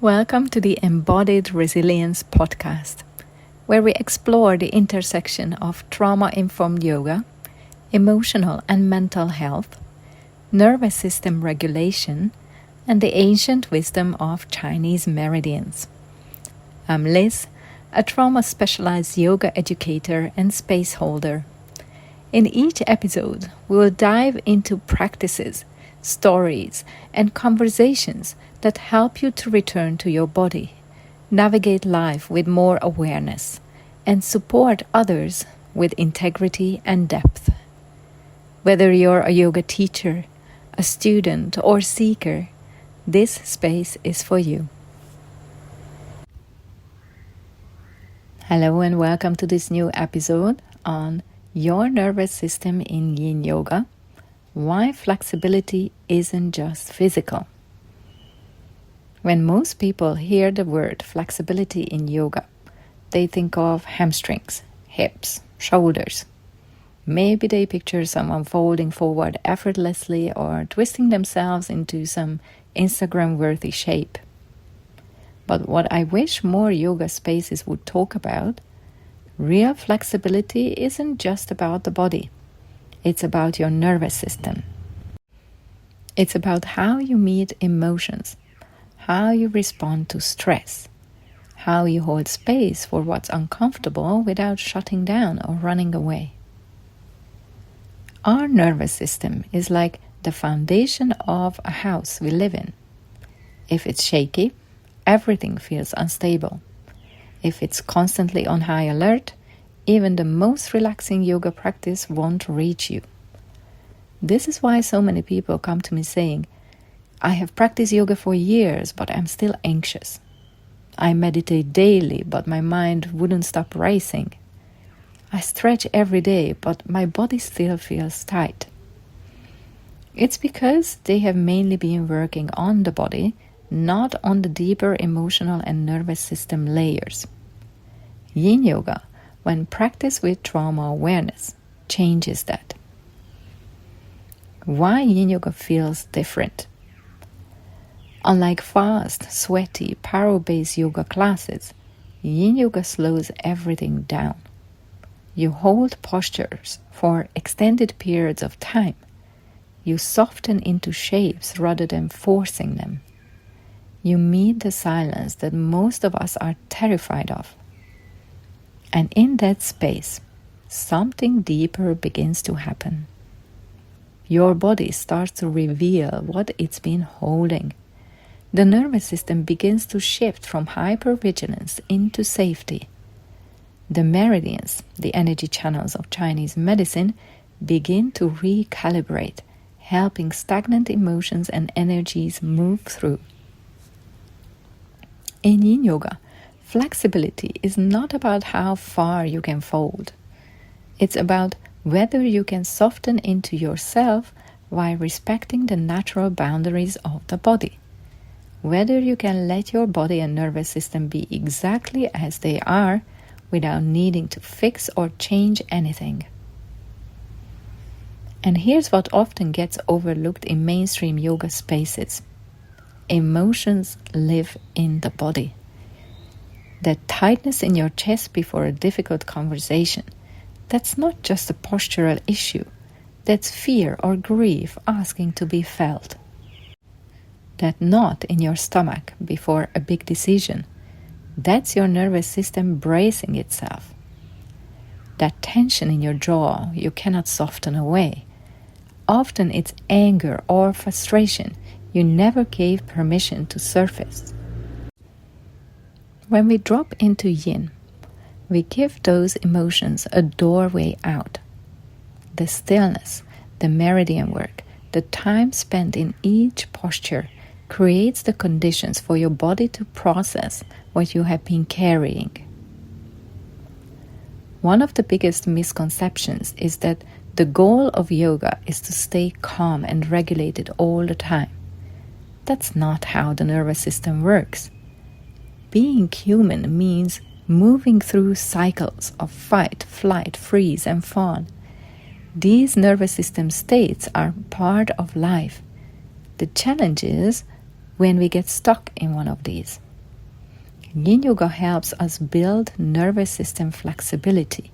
Welcome to the Embodied Resilience podcast, where we explore the intersection of trauma-informed yoga, emotional and mental health, nervous system regulation, and the ancient wisdom of Chinese meridians. I'm Liz, a trauma-specialized yoga educator and space holder. In each episode, we will dive into practices, stories, and conversations that help you to return to your body, navigate life with more awareness, and support others with integrity and depth. Whether you're a yoga teacher, a student, or seeker, this space is for you. Hello and welcome to this new episode on your nervous system in Yin Yoga. Why flexibility isn't just physical. When most people hear the word flexibility in yoga, they think of hamstrings, hips, shoulders. Maybe they picture someone folding forward effortlessly or twisting themselves into some Instagram-worthy shape. But what I wish more yoga spaces would talk about, real flexibility isn't just about the body. It's about your nervous system. It's about how you meet emotions, how you respond to stress, how you hold space for what's uncomfortable without shutting down or running away. Our nervous system is like the foundation of a house we live in. If it's shaky, everything feels unstable. If it's constantly on high alert, even the most relaxing yoga practice won't reach you. This is why so many people come to me saying, I have practiced yoga for years, but I'm still anxious. I meditate daily, but my mind wouldn't stop racing. I stretch every day, but my body still feels tight. It's because they have mainly been working on the body, not on the deeper emotional and nervous system layers. Yin Yoga, when practiced with trauma awareness, changes that. Why Yin Yoga feels different. Unlike fast, sweaty, power-based yoga classes, Yin Yoga slows everything down. You hold postures for extended periods of time. You soften into shapes rather than forcing them. You meet the silence that most of us are terrified of. And in that space, something deeper begins to happen. Your body starts to reveal what it's been holding. The nervous system begins to shift from hypervigilance into safety. The meridians, the energy channels of Chinese medicine, begin to recalibrate, helping stagnant emotions and energies move through. In Yin Yoga, flexibility is not about how far you can fold. It's about whether you can soften into yourself while respecting the natural boundaries of the body. Whether you can let your body and nervous system be exactly as they are without needing to fix or change anything. And here's what often gets overlooked in mainstream yoga spaces. Emotions live in the body. That tightness in your chest before a difficult conversation, that's not just a postural issue. That's fear or grief asking to be felt. That knot in your stomach before a big decision, that's your nervous system bracing itself. That tension in your jaw you cannot soften away. Often it's anger or frustration you never gave permission to surface. When we drop into Yin, we give those emotions a doorway out. The stillness, the meridian work, the time spent in each posture creates the conditions for your body to process what you have been carrying. One of the biggest misconceptions is that the goal of yoga is to stay calm and regulated all the time. That's not how the nervous system works. Being human means moving through cycles of fight, flight, freeze, and fawn. These nervous system states are part of life. The challenge is when we get stuck in one of these, Yin Yoga helps us build nervous system flexibility.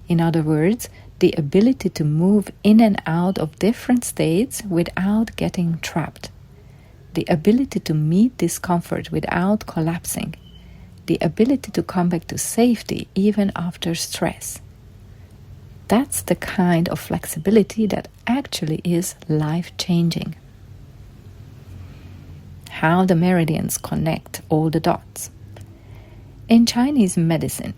In other words, the ability to move in and out of different states without getting trapped. The ability to meet discomfort without collapsing. The ability to come back to safety even after stress. That's the kind of flexibility that actually is life-changing. How the meridians connect all the dots. In Chinese medicine,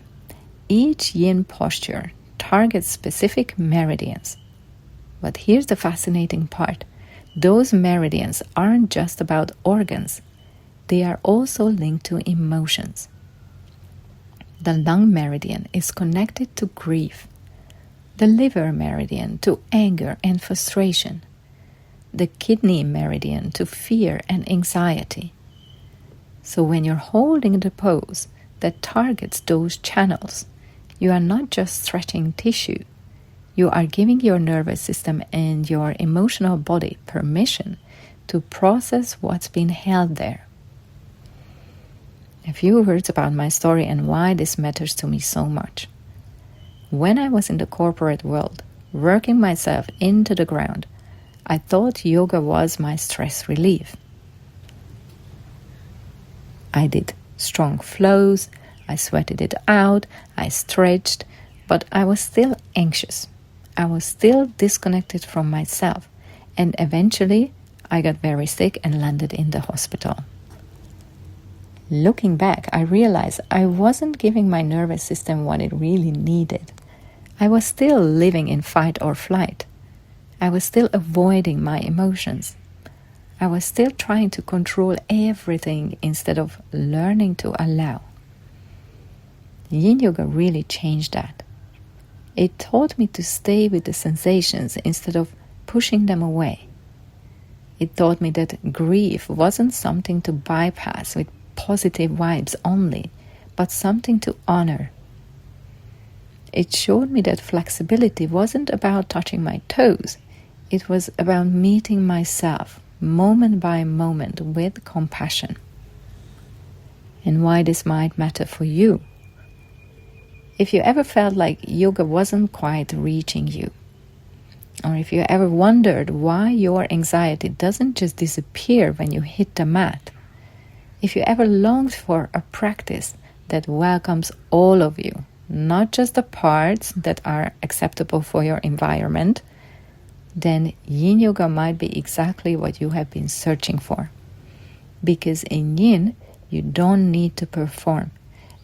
each yin posture targets specific meridians. But here's the fascinating part. Those meridians aren't just about organs. They are also linked to emotions. The lung meridian is connected to grief. The liver meridian to anger and frustration. The kidney meridian to fear and anxiety. So when you're holding the pose that targets those channels, you are not just stretching tissue. You are giving your nervous system and your emotional body permission to process what's been held there. A few words about my story and why this matters to me so much. When I was in the corporate world, working myself into the ground, I thought yoga was my stress relief. I did strong flows, I sweated it out, I stretched, but I was still anxious. I was still disconnected from myself, and eventually I got very sick and landed in the hospital. Looking back, I realized I wasn't giving my nervous system what it really needed. I was still living in fight or flight. I was still avoiding my emotions. I was still trying to control everything instead of learning to allow. Yin Yoga really changed that. It taught me to stay with the sensations instead of pushing them away. It taught me that grief wasn't something to bypass with positive vibes only, but something to honor. It showed me that flexibility wasn't about touching my toes. It was about meeting myself moment by moment with compassion. And why this might matter for you. If you ever felt like yoga wasn't quite reaching you, or if you ever wondered why your anxiety doesn't just disappear when you hit the mat, if you ever longed for a practice that welcomes all of you, not just the parts that are acceptable for your environment, then Yin Yoga might be exactly what you have been searching for. Because in Yin, you don't need to perform.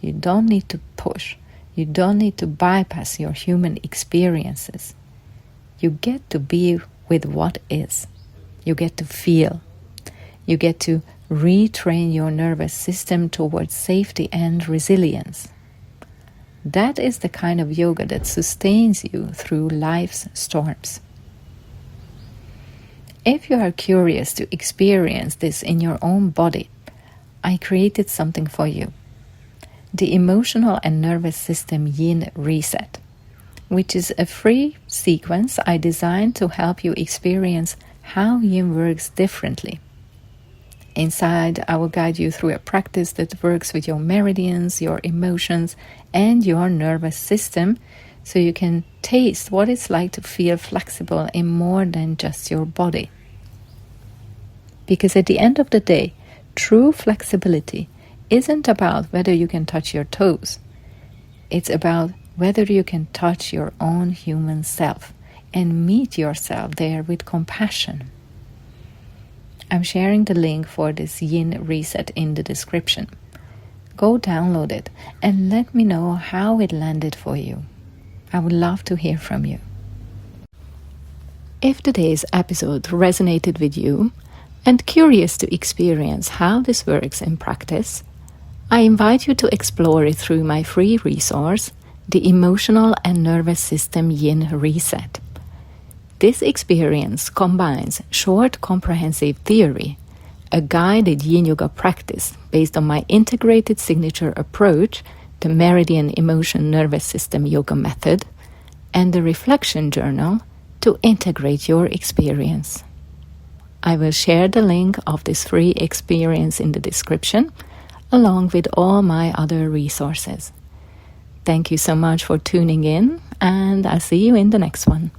You don't need to push. You don't need to bypass your human experiences. You get to be with what is. You get to feel. You get to retrain your nervous system towards safety and resilience. That is the kind of yoga that sustains you through life's storms. If you are curious to experience this in your own body, I created something for you. The Emotional and Nervous System Yin Reset, which is a free sequence I designed to help you experience how Yin works differently. Inside, I will guide you through a practice that works with your meridians, your emotions, and your nervous system, so you can taste what it's like to feel flexible in more than just your body. Because at the end of the day, true flexibility isn't about whether you can touch your toes. It's about whether you can touch your own human self and meet yourself there with compassion. I'm sharing the link for this Yin Reset in the description. Go download it and let me know how it landed for you. I would love to hear from you. If today's episode resonated with you and curious to experience how this works in practice, I invite you to explore it through my free resource, the Emotional and Nervous System Yin Reset. This experience combines short comprehensive theory, a guided Yin Yoga practice based on my integrated signature approach, the Meridian Emotion Nervous System Yoga Method, and the reflection journal to integrate your experience. I will share the link of this free experience in the description, along with all my other resources. Thank you so much for tuning in, and I'll see you in the next one.